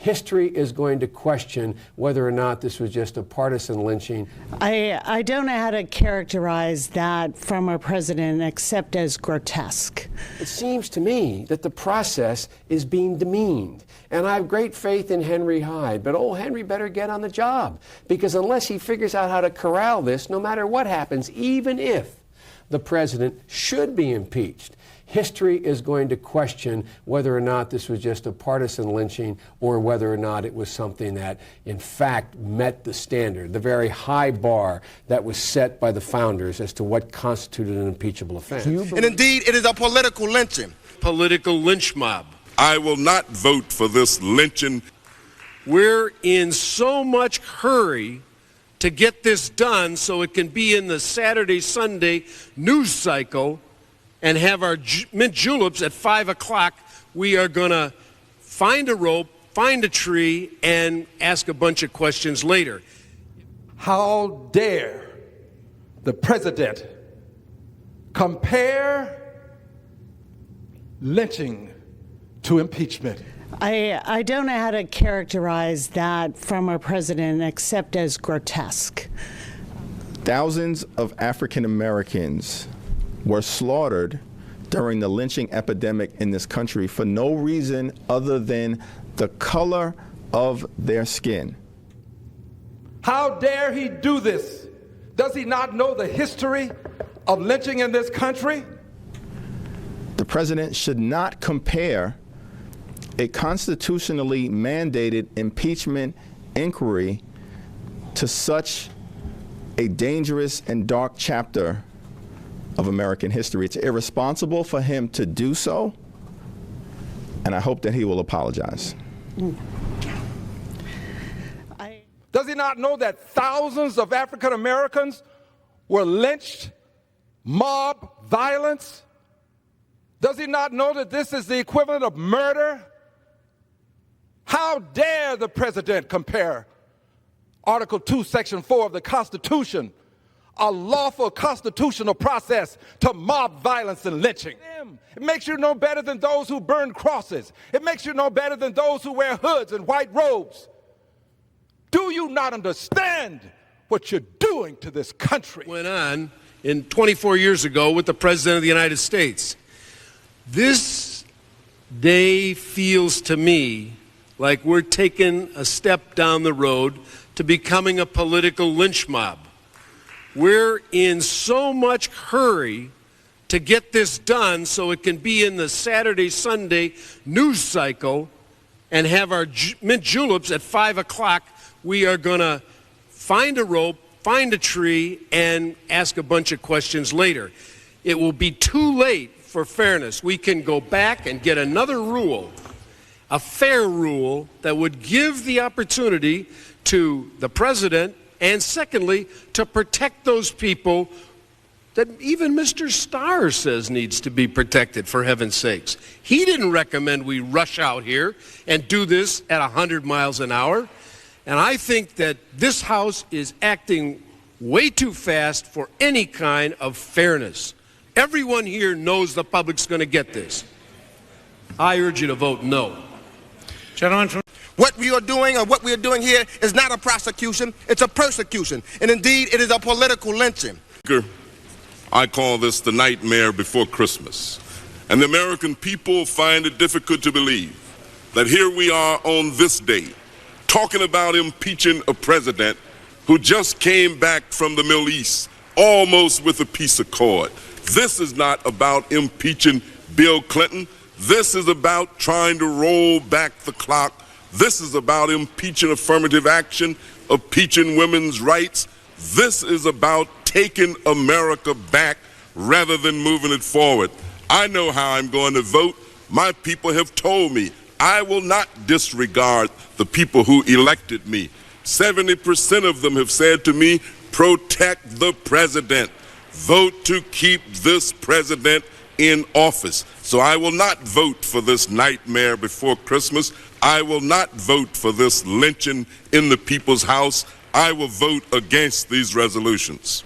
history is going to question whether or not this was just a partisan lynching. I don't know how to characterize that from our president except as grotesque. It seems to me that the process is being demeaned. And I have great faith in Henry Hyde, but old Henry better get on the job, because unless he figures out how to corral this, no matter what happens, even if the president should be impeached, history is going to question whether or not this was just a partisan lynching or whether or not it was something that, in fact, met the standard, the very high bar that was set by the founders as to what constituted an impeachable offense. And indeed, it is a political lynching. Political lynch mob. I will not vote for this lynching. We're in so much hurry to get this done so it can be in the Saturday, Sunday news cycle and have our mint juleps at 5 o'clock. We are going to find a rope, find a tree, and ask a bunch of questions later. How dare the president compare lynching to impeachment? I don't know how to characterize that from our president except as grotesque. Thousands of African Americans were slaughtered during the lynching epidemic in this country for no reason other than the color of their skin. How dare he do this? Does he not know the history of lynching in this country? The president should not compare a constitutionally mandated impeachment inquiry to such a dangerous and dark chapter of American history. It's irresponsible for him to do so, and I hope that he will apologize. Does he not know that thousands of African Americans were lynched, mob violence? Does he not know that this is the equivalent of murder? How dare the president compare Article 2, Section 4 of the Constitution, a lawful constitutional process, to mob violence and lynching? It makes you no better than those who burn crosses. It makes you no better than those who wear hoods and white robes. Do you not understand what you're doing to this country? Went on 24 years ago with the President of the United States. This day feels to me like we're taking a step down the road to becoming a political lynch mob. We're in so much hurry to get this done so it can be in the Saturday, Sunday news cycle and have our mint juleps at 5 o'clock. We are going to find a rope, find a tree, and ask a bunch of questions later. It will be too late for fairness. We can go back and get another rule, a fair rule that would give the opportunity to the president, and secondly, to protect those people that even Mr. Starr says needs to be protected, for heaven's sakes. He didn't recommend we rush out here and do this at 100 miles an hour. And I think that this House is acting way too fast for any kind of fairness. Everyone here knows the public's going to get this. I urge you to vote no. Gentlemen from what we are doing here is not a prosecution, it's a persecution. And indeed, it is a political lynching. I call this the nightmare before Christmas. And the American people find it difficult to believe that here we are on this day talking about impeaching a president who just came back from the Middle East almost with a peace accord. This is not about impeaching Bill Clinton. This is about trying to roll back the clock. This is about impeaching affirmative action, impeaching women's rights. This is about taking America back rather than moving it forward. I know how I'm going to vote. My people have told me I will not disregard the people who elected me. 70% of them have said to me, protect the president. Vote to keep this president in office. So I will not vote for this nightmare before Christmas. I will not vote for this lynching in the people's house. I will vote against these resolutions.